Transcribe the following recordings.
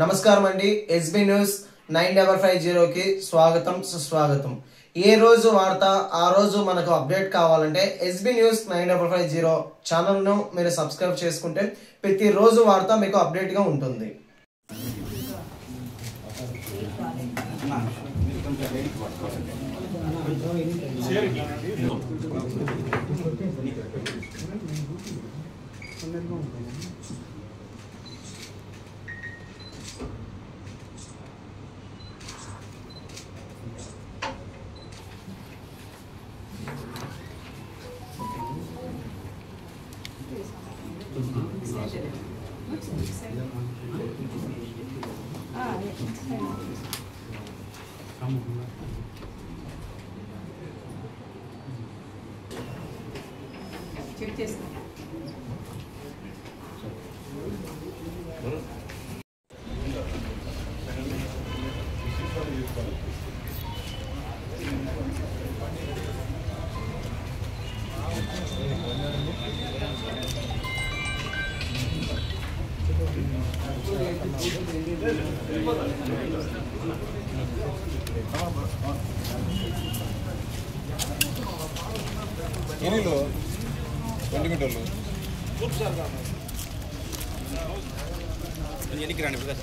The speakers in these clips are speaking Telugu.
నమస్కారం అండి. ఎస్బీ న్యూస్ 9550కి స్వాగతం సుస్వాగతం. ఏ రోజు వార్త ఆ రోజు మనకు అప్డేట్ కావాలంటే ఎస్బీ న్యూస్ 9550 ఛానల్ను మీరు సబ్స్క్రైబ్ చేసుకుంటే ప్రతి రోజు వార్త మీకు అప్డేట్గా ఉంటుంది. చెక్ చేస్తాం. ఎనిలో 20 మీటర్లు ఎనికి రండి బ్రదర్.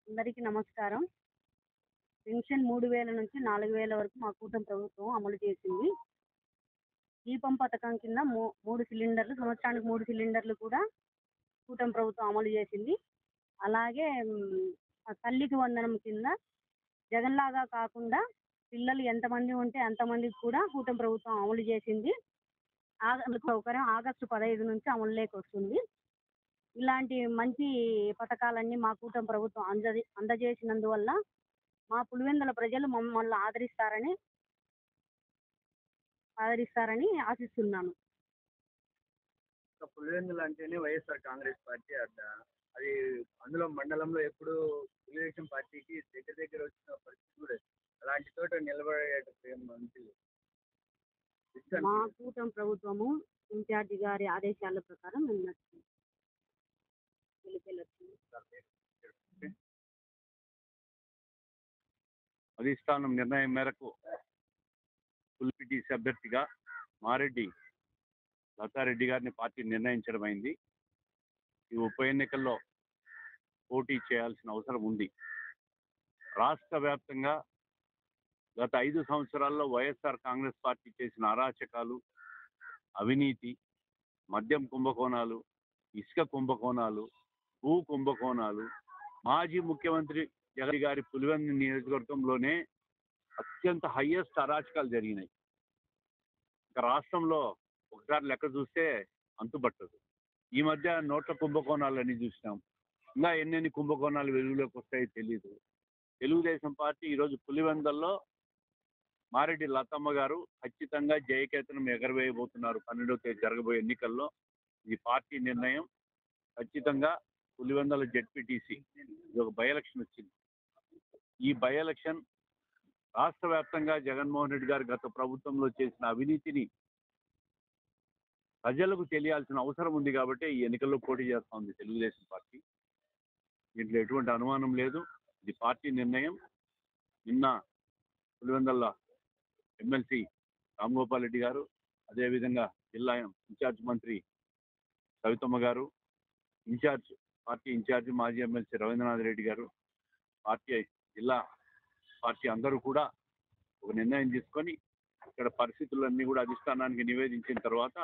అందరికీ నమస్కారం. పెన్షన్ 3000 నుంచి 4000 వరకు మా కూటమి ప్రభుత్వం అమలు చేసింది. దీపం పథకం కింద 3 సిలిండర్లు, సంవత్సరానికి 3 సిలిండర్లు కూడా కూటమి ప్రభుత్వం అమలు చేసింది. అలాగే తల్లికి వందనం కింద జగన్లాగా కాకుండా పిల్లలు ఎంతమంది ఉంటే అంతమందికి కూడా కూటమి ప్రభుత్వం అమలు చేసింది. సౌకర్యం ఆగస్టు 15 నుంచి అమలులోకి వస్తుంది. ఇలాంటి మంచి పథకాలన్నీ మా కూటమి ప్రభుత్వం అందజేసినందువల్ల మా పులివెందుల ప్రజలు మమ్మల్ని ఆదరిస్తారని ఆశిస్తున్నాను. పులివెందులు అంటేనే వైఎస్ఆర్ కాంగ్రెస్ పార్టీ అడ్డ. అది అందులో మండలంలో ఎప్పుడు తెలుగుదేశం పార్టీకి దగ్గర వచ్చిన పరిస్థితి కూడా అలాంటి చోట నిలబడేటప్పుడు మంచి మా కూటమి ప్రభుత్వము ఇన్ఛార్జి గారి ఆదేశాల ప్రకారం అధిష్టానం నిర్ణయం మేరకు పులిపిటిసి అభ్యర్థిగా మారెడ్డి లతారెడ్డి గారిని పార్టీ నిర్ణయించడం అయింది. ఈ ఉప ఎన్నికల్లో పోటీ చేయాల్సిన అవసరం ఉంది. రాష్ట్ర వ్యాప్తంగా గత 5 సంవత్సరాల్లో వైఎస్ఆర్ కాంగ్రెస్ పార్టీ చేసిన అరాచకాలు, అవినీతి, మద్యం కుంభకోణాలు, ఇసుక కుంభకోణాలు, భూ కుంభకోణాలు, మాజీ ముఖ్యమంత్రి జగన్ గారి పులివెందు నియోజకవర్గంలోనే అత్యంత హైయెస్ట్ అరాచకాలు జరిగినాయి. ఇక రాష్ట్రంలో ఒకసారి లెక్క చూస్తే అంతుపట్టదు. ఈ మధ్య నోట్ల కుంభకోణాలన్నీ చూసినాం. ఇంకా ఎన్నెన్ని కుంభకోణాలు వెలుగులోకి వస్తాయో తెలియదు. తెలుగుదేశం పార్టీ ఈరోజు పులివెందుల్లో మారెడ్డి లతమ్మ గారు ఖచ్చితంగా జయకేతనం ఎగరవేయబోతున్నారు. 12వ తేదీ జరగబోయే ఎన్నికల్లో ఈ పార్టీ నిర్ణయం. ఖచ్చితంగా పులివెందుల జెడ్పీటీసీ ఇది ఒక బై ఎలక్షన్ వచ్చింది. ఈ బై ఎలక్షన్ రాష్ట్ర వ్యాప్తంగా జగన్మోహన్ రెడ్డి గారు గత ప్రభుత్వంలో చేసిన అవినీతిని ప్రజలకు తెలియాల్సిన అవసరం ఉంది కాబట్టి ఈ ఎన్నికల్లో పోటీ చేస్తూ ఉంది తెలుగుదేశం పార్టీ. దీంట్లో ఎటువంటి అనుమానం లేదు. ఇది పార్టీ నిర్ణయం. నిన్న పులివెందుల ఎమ్మెల్సీ రామ్గోపాల్ రెడ్డి గారు, అదేవిధంగా జిల్లా ఇన్ఛార్జ్ మంత్రి సవితమ్మ గారు, పార్టీ ఇన్ఛార్జ్ మాజీ ఎమ్మెల్సీ రవీంద్రనాథ్ రెడ్డి గారు, జిల్లా పార్టీ అందరూ కూడా ఒక నిర్ణయం తీసుకొని ఇక్కడ పరిస్థితులన్నీ కూడా అధిష్టానానికి నివేదించిన తర్వాత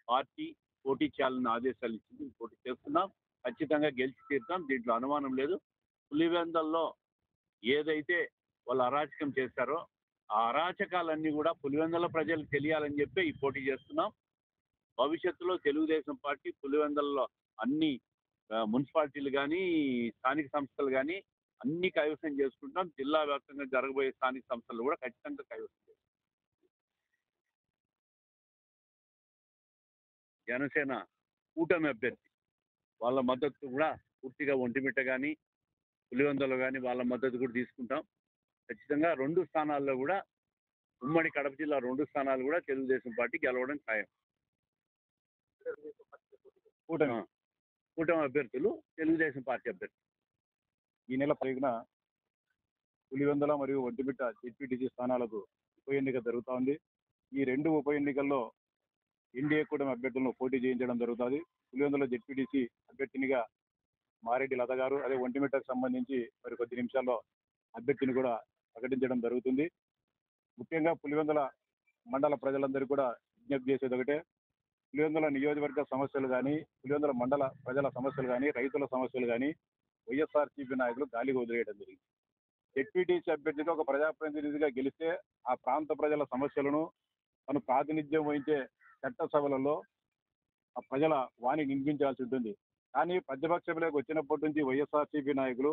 పార్టీ పోటీ చేయాలని ఆదేశాలు ఇచ్చింది. పోటీ చేస్తున్నాం, ఖచ్చితంగా గెలిచి తీరుతాం. దీంట్లో అనుమానం లేదు. పులివెందుల్లో ఏదైతే వాళ్ళు అరాచకం చేశారో ఆ అరాచకాలన్నీ కూడా పులివెందుల ప్రజలకు తెలియాలని చెప్పి ఈ పోటీ చేస్తున్నాం. భవిష్యత్తులో తెలుగుదేశం పార్టీ పులివెందుల్లో అన్ని మున్సిపాలిటీలు కానీ స్థానిక సంస్థలు కానీ అన్ని కైవసం చేసుకుంటాం. జిల్లా వ్యాప్తంగా జరగబోయే స్థానిక సంస్థలు కూడా ఖచ్చితంగా కైవసం చేస్తాం. జనసేన కూటమి అభ్యర్థి వాళ్ళ మద్దతు కూడా పూర్తిగా ఒంటిమిట్ట కానీ పులివెందులో కానీ వాళ్ళ మద్దతు కూడా తీసుకుంటాం. ఖచ్చితంగా 2 స్థానాల్లో కూడా ఉమ్మడి కడప జిల్లా 2 స్థానాలు కూడా తెలుగుదేశం పార్టీ గెలవడం ఖాయం. కూటమి అభ్యర్థులు తెలుగుదేశం పార్టీ అభ్యర్థులు. ఈ నెల 10న పులివెందుల మరియు ఒంటిమిట్ట జెడ్పీటీసీ స్థానాలకు ఉప ఎన్నిక జరుగుతోంది. ఈ 2 ఉప ఎన్నికల్లో ఎన్డీఏ కూటమి అభ్యర్థులను పోటీ చేయించడం జరుగుతుంది. పులివెందుల జెడ్పీటీసీ అభ్యర్థినిగా మారెడ్డి లత గారు, అదే ఒంటిమిట్టకు సంబంధించి మరి కొద్ది నిమిషాల్లో అభ్యర్థిని కూడా ప్రకటించడం జరుగుతుంది. ముఖ్యంగా పులివెందుల మండల ప్రజలందరూ కూడా విజ్ఞప్తి చేసేది ఒకటే, పులివెందుల నియోజకవర్గ సమస్యలు కానీ, పులివెందుల మండల ప్రజల సమస్యలు కానీ, రైతుల సమస్యలు కానీ వైఎస్ఆర్సీపీ నాయకులు గాలికి వదిలేయడం జరిగింది. జెడ్పీటీసీ అభ్యర్థిగా ఒక ప్రజాప్రతినిధిగా గెలిస్తే ఆ ప్రాంత ప్రజల సమస్యలను తను ప్రాతినిధ్యం వహించే చట్టసభలలో ఆ ప్రజల వాణి వినిపించాల్సి ఉంటుంది. కానీ ప్రతిపక్షంలోకి వచ్చినప్పటి నుంచి వైఎస్ఆర్సీపీ నాయకులు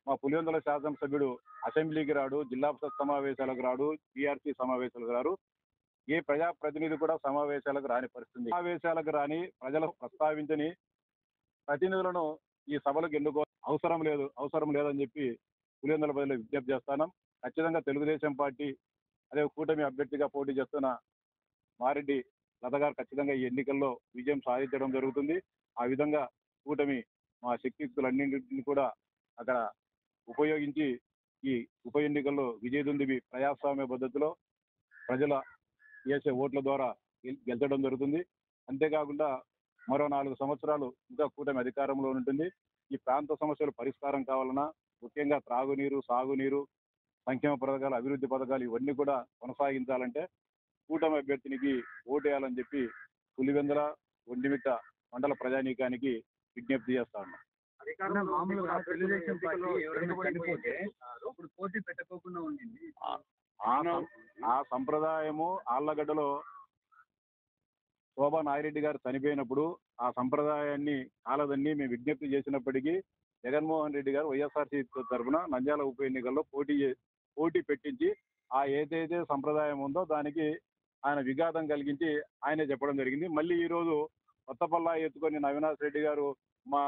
మా పులివెందుల శాసనసభ్యుడు అసెంబ్లీకి రాడు, జిల్లా పరిషత్ సమావేశాలకు రాడు, పీఆర్సీ సమావేశాలకు రారు, ఏ ప్రజాప్రతినిధి కూడా సమావేశాలకు రాని పరిస్థితి. సమావేశాలకు రాని, ప్రజలకు ప్రస్తావించని ప్రతినిధులను ఈ సభలకు ఎన్నుకో అవసరం లేదని చెప్పి పులివెందుల ప్రజలు విజ్ఞప్తి చేస్తాను. ఖచ్చితంగా తెలుగుదేశం పార్టీ అదే కూటమి అభ్యర్థిగా పోటీ చేస్తున్న మారెడ్డి లత గారు ఖచ్చితంగా ఈ ఎన్నికల్లో విజయం సాధించడం జరుగుతుంది. ఆ విధంగా కూటమి మా శక్తియుక్తులన్నింటినీ కూడా అక్కడ ఉపయోగించి ఈ ఉప ఎన్నికల్లో విజయదుందుబి ప్రజాస్వామ్య పద్ధతిలో ప్రజల చేసే ఓట్ల ద్వారా గెలిచడం జరుగుతుంది. అంతేకాకుండా మరో 4 సంవత్సరాలు ఇంకా కూటమి అధికారంలో ఉంటుంది. ఈ ప్రాంత సమస్యలు పరిష్కారం కావాలన్నా, ముఖ్యంగా త్రాగునీరు, సాగునీరు, సంక్షేమ పథకాలు, అభివృద్ధి పథకాలు ఇవన్నీ కూడా కొనసాగించాలంటే కూటమి అభ్యర్థినికి ఓటేయాలని చెప్పి పులివెందుల ఒంటిమిట్ట మండల ప్రజానీకానికి విజ్ఞప్తి చేస్తా ఉన్నాం. ఆ సంప్రదాయము ఆళ్లగడ్డలో శోభా నాగిరెడ్డి గారు చనిపోయినప్పుడు ఆ సంప్రదాయాన్ని కాలదన్ని మేము విజ్ఞప్తి చేసినప్పటికీ జగన్మోహన్ రెడ్డి గారు వైఎస్ఆర్సీపీ తరఫున నంద్యాల ఉప ఎన్నికల్లో పోటీ పెట్టించి ఆ ఏదైతే సంప్రదాయం ఉందో దానికి ఆయన విఘాతం కలిగించి ఆయనే చెప్పడం జరిగింది. మళ్ళీ ఈరోజు కొత్తపల్లా ఎత్తుకొని అవినాష్ రెడ్డి గారు మా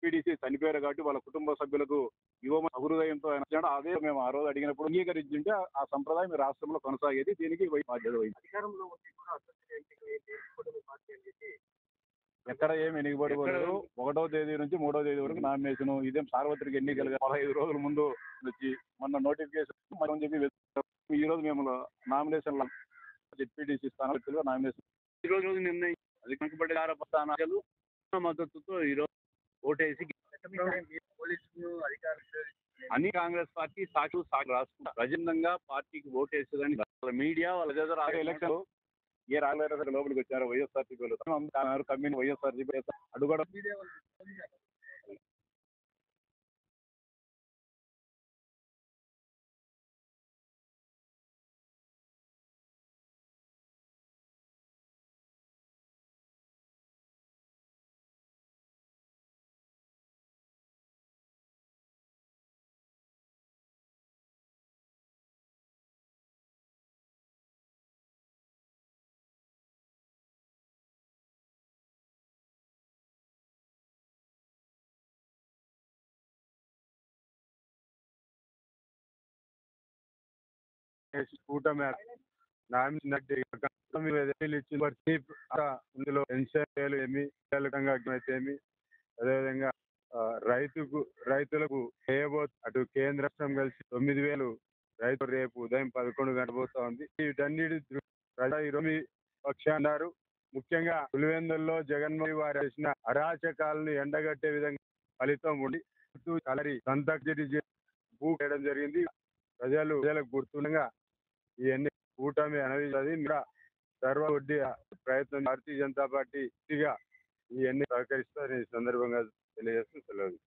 పీడీసీ చనిపోయారు కాబట్టి వాళ్ళ కుటుంబ సభ్యులకు ఇవ్వమని హృదయంతో ఆయన అదే మేము ఆ రోజు అడిగినప్పుడు అంగీకరించుంటే ఆ సంప్రదాయం రాష్ట్రంలో కొనసాగేది. దీనికి బాధ్యత వహింది. ఎక్కడ ఏమి ఎన్నికబడలేదు. 1వ తేదీ నుంచి 3వ తేదీ వరకు నామినేషన్. ఇదేం సార్వత్రిక ఎన్నికలు 15 రోజుల ముందు వచ్చి మొన్న నోటిఫికేషన్ మనం చెప్పి ఈ రోజు మేము నామినేషన్ జెడ్పీటీసీ స్థానాలు నామినేషన్ ఈ రోజు నిర్ణయం అది కనుకబడి స్థానాలు మద్దతుతో ఈరోజు ఓటేసి అన్ని కాంగ్రెస్ పార్టీ సాక్షి రాసుకుంటారు. ప్రజెండంగా పార్టీకి ఓటేస్తుందని మీడియా వాళ్ళ ఎలక్షన్ ఏ రాలేరు లోపలికి వచ్చారు వైఎస్ఆర్సీపీ కమ్యూని వైఎస్ఆర్సీపీ అడుగడం కూటమి ఇందులో పెన్షన్లు ఏమి ఏమి అదేవిధంగా రైతులకు అటు కేంద్ర రాష్ట్రం కలిసి 9,000 రైతు రేపు ఉదయం 11 గంటల పోతా ఉంది. వీటన్నిటి పక్షాన్నారు. ముఖ్యంగా పులివెందుల్లో జగన్మోహన్ వారు చేసిన అరాచకాలను ఎండగట్టే విధంగా ఫలితం ఉండి సంతకటి చేయడం జరిగింది. ప్రజలకు గుర్తుండగా ఇవన్నీ కూటమి అనేది సర్వొడ్డి ప్రయత్నం భారతీయ జనతా పార్టీగా ఇవన్నీ సహకరిస్తారని ఈ సందర్భంగా తెలియజేస్తూ సెలవు.